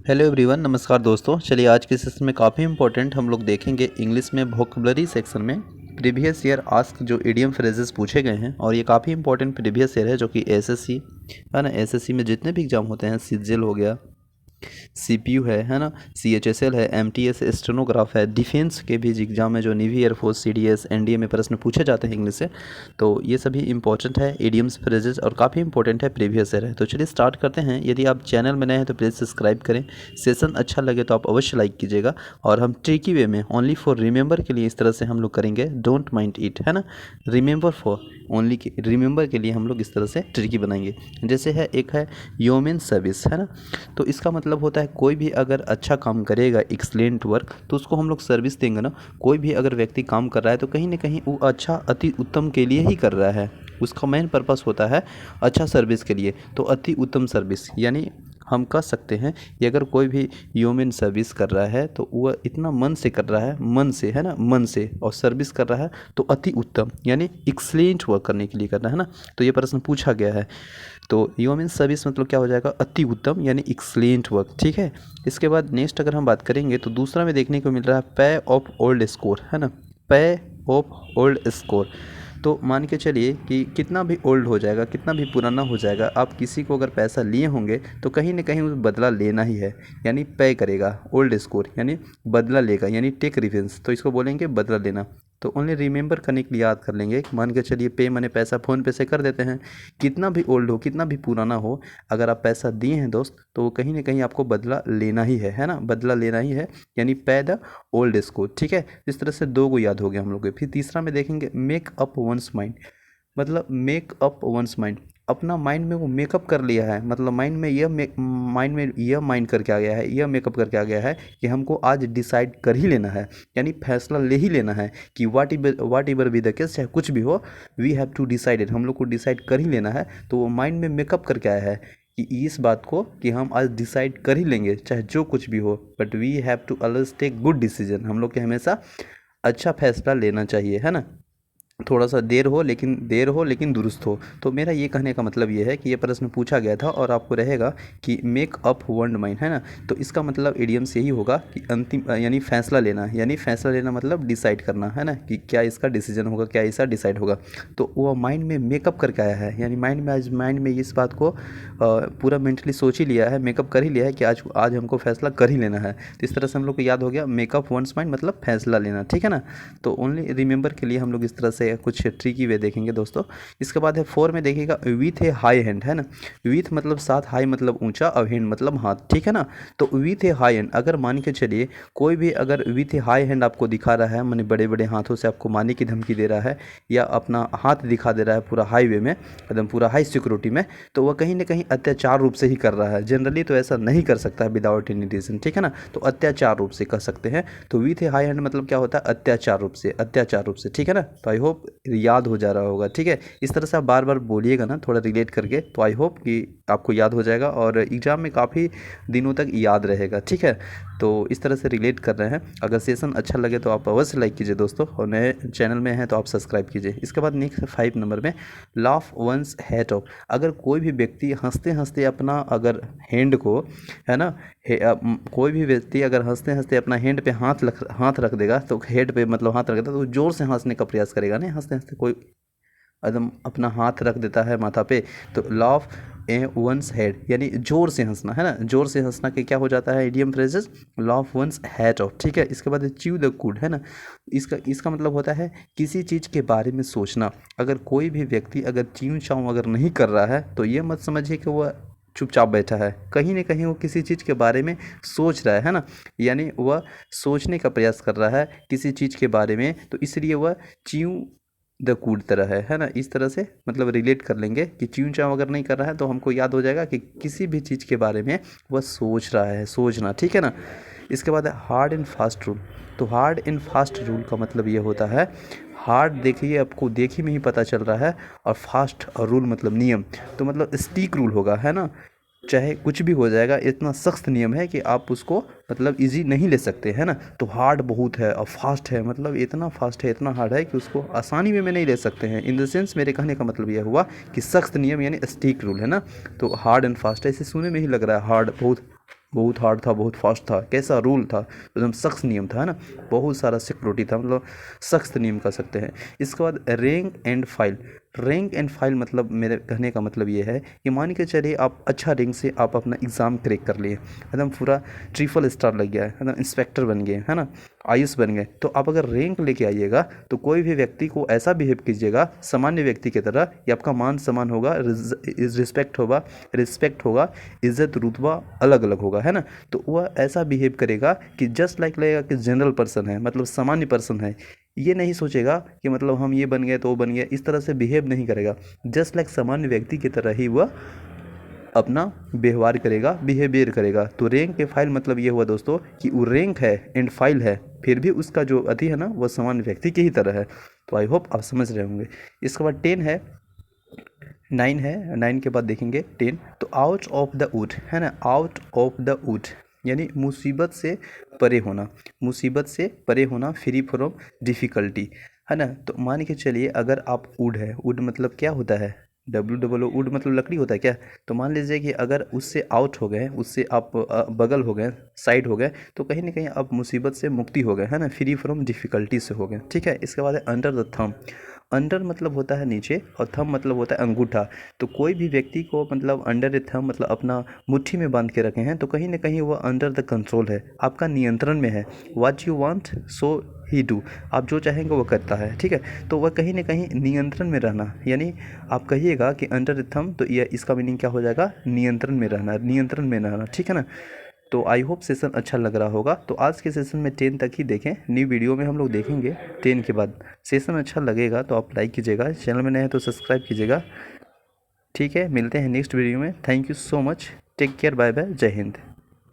Hello everyone, नमस्कार दोस्तों। चलिए आज के सेशन में काफ़ी इंपॉर्टेंट हम लोग देखेंगे इंग्लिश में वोकैबुलरी सेक्शन में प्रीवियस ईयर आस्क जो इडियम फ्रेजेस पूछे गए हैं। और ये काफ़ी इंपॉर्टेंट प्रीवियस ईयर है जो कि एसएससी है ना, एसएससी में जितने भी एग्जाम होते हैं, सीजीएल हो गया, सीपीयू है ना, सीएचएसएल है, एमटीएस स्टेनोग्राफ है, डिफेंस के भी एग्जाम है जो नेवी एयरफोर्स सीडीएस एनडीए में प्रश्न पूछे जाते हैं इंग्लिश से। तो ये सभी इंपॉर्टेंट है इडियम्स फ्रेजेस और काफ़ी इंपॉर्टेंट है, प्रीवियस ईयर है। तो चलिए स्टार्ट करते हैं। यदि आप चैनल में नए हैं तो प्लीज़ सब्सक्राइब करें। सेशन अच्छा लगे तो आप अवश्य लाइक कीजिएगा। और हम ट्रिकी वे में ओनली फॉर रिमेंबर के लिए इस तरह से हम लोग करेंगे, डोंट माइंड इट, है ना। रिमेंबर फॉर ओनली के रिमेंबर के लिए हम लोग इस तरह से ट्रिकी बनाएंगे। जैसे है एक है ह्यूमन सर्विस, है ना। तो इसका मतलब होता है कोई भी अगर अच्छा काम करेगा, एक्सलेंट वर्क, तो उसको हम लोग सर्विस देंगे ना। कोई भी अगर व्यक्ति काम कर रहा है तो कहीं ना कहीं वो अच्छा अति उत्तम के लिए ही कर रहा है। उसका मेन पर्पस होता है अच्छा सर्विस के लिए। तो अति उत्तम सर्विस यानी हम कह सकते हैं कि अगर कोई भी ह्यूमन सर्विस कर रहा है तो वह इतना मन से कर रहा है, मन से, है ना, मन से, और सर्विस कर रहा है तो अति उत्तम यानी एक्सलेंट वर्क करने के लिए कर रहा है ना। तो ये प्रश्न पूछा गया है। तो ह्यूमन सर्विस मतलब क्या हो जाएगा, अति उत्तम यानी एक्सलेंट वर्क। ठीक है। इसके बाद नेक्स्ट अगर हम बात करेंगे तो दूसरा में देखने को मिल रहा है पे ऑफ ओल्ड स्कोर, है ना, पे ऑफ ओल्ड स्कोर। तो मान के चलिए कि कितना भी ओल्ड हो जाएगा, कितना भी पुराना हो जाएगा, आप किसी को अगर पैसा लिए होंगे तो कहीं ना कहीं उस बदला लेना ही है, यानी पे करेगा। ओल्ड स्कोर यानी बदला लेगा, यानी टेक रिवेंज, तो इसको बोलेंगे बदला लेना। तो ओनली रिमेंबर करने के लिए याद कर लेंगे। मान के चलिए पे मैंने पैसा फ़ोन पे से कर देते हैं। कितना भी ओल्ड हो, कितना भी पुराना हो, अगर आप पैसा दिए हैं दोस्त तो कहीं ना कहीं आपको बदला लेना ही है ना, बदला लेना ही है, यानी पे द ओल्ड स्कोर। ठीक है। इस तरह से दो को याद हो गया हम लोग के। फिर तीसरा में देखेंगे मेक अप वंस माइंड, मतलब मेक अप वंस माइंड, अपना माइंड में वो मेकअप कर लिया है। मतलब माइंड करके आ गया है, यह मेकअप करके आ गया है कि हमको आज डिसाइड कर ही लेना है, यानी फैसला ले ही लेना है कि वाट एवर बी द केस, चाहे कुछ भी हो, वी हैव टू डिसाइडेड, हम लोग को डिसाइड कर ही लेना है। तो वो माइंड में मेकअप करके आया है कि इस बात को कि हम आज डिसाइड कर ही लेंगे चाहे जो कुछ भी हो, but we have to always take good decision, हम लोग के हमेशा अच्छा फैसला लेना चाहिए, है ना। थोड़ा सा देर हो लेकिन दुरुस्त हो। तो मेरा ये कहने का मतलब ये है कि ये प्रश्न पूछा गया था और आपको रहेगा कि मेक अप वन माइंड, है ना। तो इसका मतलब इडियम्स यही होगा कि अंतिम यानी फैसला लेना, यानी फैसला लेना मतलब डिसाइड करना, है ना, कि क्या इसका डिसीजन होगा, क्या ऐसा डिसाइड होगा। तो वो माइंड में मेकअप करके आया है, यानी माइंड में इस बात को पूरा मेंटली सोच ही लिया है, मेकअप कर ही लिया है कि आज आज हमको फैसला कर ही लेना है। तो इस तरह से हम लोग को याद हो गया मेकअप वंस माइंड मतलब फैसला लेना। ठीक है ना। तो ओनली रिमेंबर के लिए हम लोग इस तरह से कुछ ट्रिकी वे देखेंगे दोस्तों। इसके बाद है 4 में देखिएगा विथ ए हाई हैंड, है ना। विथ मतलब साथ, हाई मतलब ऊंचा, और हैंड मतलब हाथ। ठीक है ना। तो विथ ए हाई हैंड, अगर मान के चलिए कोई भी अगर विथ ए हाई हैंड आपको दिखा रहा है, माने बड़े बड़े हाथों से आपको मारने की धमकी दे रहा है, या अपना हाथ दिखा दे रहा है पूरा हाईवे में, एकदम पूरा हाई सिक्योरिटी में, तो वह कहीं ना कहीं अत्याचार रूप से ही कर रहा है। जनरली तो ऐसा नहीं कर सकता है विदाउट एनी रीजन। ठीक है ना। तो अत्याचार रूप से कह सकते हैं। तो विथ ए हाई हैंड मतलब क्या होता है, अत्याचार रूप से, अत्याचार रूप से। ठीक है ना। तो आई होप याद हो जा रहा होगा। ठीक है। इस तरह से आप बार बार बोलिएगा ना, थोड़ा रिलेट करके, तो आई होप कि आपको याद हो जाएगा और एग्जाम में काफ़ी दिनों तक याद रहेगा। ठीक है। तो इस तरह से रिलेट कर रहे हैं। अगर सेशन अच्छा लगे तो आप अवश्य लाइक कीजिए दोस्तों, और नए चैनल में हैं तो आप सब्सक्राइब कीजिए। इसके बाद नेक्स्ट 5 नंबर में लाफ वंस हैट ऑफ, अगर कोई भी व्यक्ति हंसते हंसते अपना अगर हैंड को, है ना, कोई भी व्यक्ति अगर हंसते हंसते अपना हैंड पे हाथ रख देगा, तो हेड पे मतलब हाथ रख देगा, तो जोर से हंसने का प्रयास करेगा। नहीं, हंसते हंसते कोई एकदम अपना हाथ रख देता है माथा पे, तो लाफ ए वंस हेड यानी जोर से हंसना, है ना। जोर से हंसना के क्या हो जाता है idiom phrases, laugh once hat off. ठीक है। इसके बाद च्यू द कूड, है ना। इसका मतलब होता है किसी चीज़ के बारे में सोचना। अगर कोई भी व्यक्ति अगर च्यू चाऊ अगर नहीं कर रहा है तो ये मत समझिए कि वह चुपचाप बैठा है, कहीं ना कहीं वो किसी चीज़ के बारे में सोच रहा है ना, यानी वह सोचने का प्रयास कर रहा है किसी चीज़ के बारे में, तो इसलिए वह च्यू द कूड तरह है ना। इस तरह से मतलब रिलेट कर लेंगे कि च्यू चाव अगर नहीं कर रहा है तो हमको याद हो जाएगा कि किसी भी चीज़ के बारे में वह सोच रहा है, सोचना। ठीक है ना। इसके बाद है हार्ड एंड फास्ट रूल। तो हार्ड एंड फास्ट रूल का मतलब ये होता है, हार्ड देखिए आपको देखी में ही पता चल रहा है, और फास्ट और रूल मतलब नियम, तो मतलब स्टिक रूल होगा, है ना। चाहे कुछ भी हो जाएगा, इतना सख्त नियम है कि आप उसको मतलब इजी नहीं ले सकते, है ना। तो हार्ड बहुत है और फास्ट है, मतलब इतना फास्ट है, इतना हार्ड है कि उसको आसानी में नहीं ले सकते हैं। इन द सेंस मेरे कहने का मतलब यह हुआ कि सख्त नियम यानी स्टिक रूल, है ना। तो हार्ड एंड फास्ट ऐसे सुने में ही लग रहा है हार्ड बहुत बहुत हार्ड था, बहुत फास्ट था। कैसा रूल था, एकदम सख्त नियम था, है ना, बहुत सारा सिक्योरिटी था, मतलब सख्त नियम कर सकते हैं। इसके बाद rank and file. Rank and file मतलब मेरे कहने का मतलब ये है कि मान के चलिए आप अच्छा रैंक से आप अपना एग्ज़ाम क्रैक कर लिए, एकदम पूरा ट्रिपल स्टार लग गया है, एकदम इंस्पेक्टर बन गए, है ना, आयुष बन गए, तो आप अगर रैंक लेके आइएगा तो कोई भी व्यक्ति को ऐसा बिहेव कीजिएगा सामान्य व्यक्ति की तरह कि आपका मान सम्मान होगा, रिस्पेक्ट होगा, इज्जत रुतबा अलग अलग होगा, है ना। तो वह ऐसा बिहेव करेगा कि जस्ट लाइक लगेगा कि जनरल पर्सन है, मतलब सामान्य पर्सन है। ये नहीं सोचेगा कि मतलब हम ये बन गए तो वो बन गया, इस तरह से बिहेव नहीं करेगा। जस्ट लाइक सामान्य व्यक्ति की तरह ही वह अपना व्यवहार करेगा, बिहेवियर करेगा। तो रैंक के फाइल मतलब ये हुआ दोस्तों कि वो रैंक है एंड फाइल है, फिर भी उसका जो अति है ना वह सामान्य व्यक्ति की ही तरह है। तो आई होप आप समझ रहे होंगे। इसके बाद 10 है, 9 है, 9 के बाद देखेंगे 10। तो आउट ऑफ द वुड, है ना, आउट ऑफ द वुड यानी मुसीबत से परे होना, मुसीबत से परे होना, फ्री फ्रॉम डिफ़िकल्टी, है ना। तो मान के चलिए अगर आप वुड है, वुड मतलब क्या होता है, WOO वुड मतलब लकड़ी होता है क्या। तो मान लीजिए कि अगर उससे आउट हो गए, उससे आप बगल हो गए, साइड हो गए, तो कहीं ना कहीं आप मुसीबत से मुक्ति हो गए, है ना, फ्री फ्रॉम डिफ़िकल्टी से हो गए, ठीक है। इसके बाद है अंडर द थंब। अंडर मतलब होता है नीचे और थंब मतलब होता है अंगूठा। तो कोई भी व्यक्ति को मतलब अंडर ए थंब मतलब अपना मुट्ठी में बांध के रखे हैं, तो कहीं ना कहीं वो अंडर द कंट्रोल है, आपका नियंत्रण में है। What you want so he do, आप जो चाहेंगे वो करता है, ठीक है। तो वह कहीं ना कहीं नियंत्रण में रहना, यानी आप कहिएगा कि अंडर ए थंब, तो ये इसका मीनिंग क्या हो जाएगा, नियंत्रण में रहना, नियंत्रण में रहना, ठीक है ना। तो आई होप सेशन अच्छा लग रहा होगा। तो आज के सेशन में 10 तक ही देखें, न्यू वीडियो में हम लोग देखेंगे 10 के बाद। सेशन अच्छा लगेगा तो आप लाइक कीजिएगा, चैनल में नए हैं तो सब्सक्राइब कीजिएगा, ठीक है। मिलते हैं नेक्स्ट वीडियो में। Thank you so much, take care, bye bye, जय हिंद।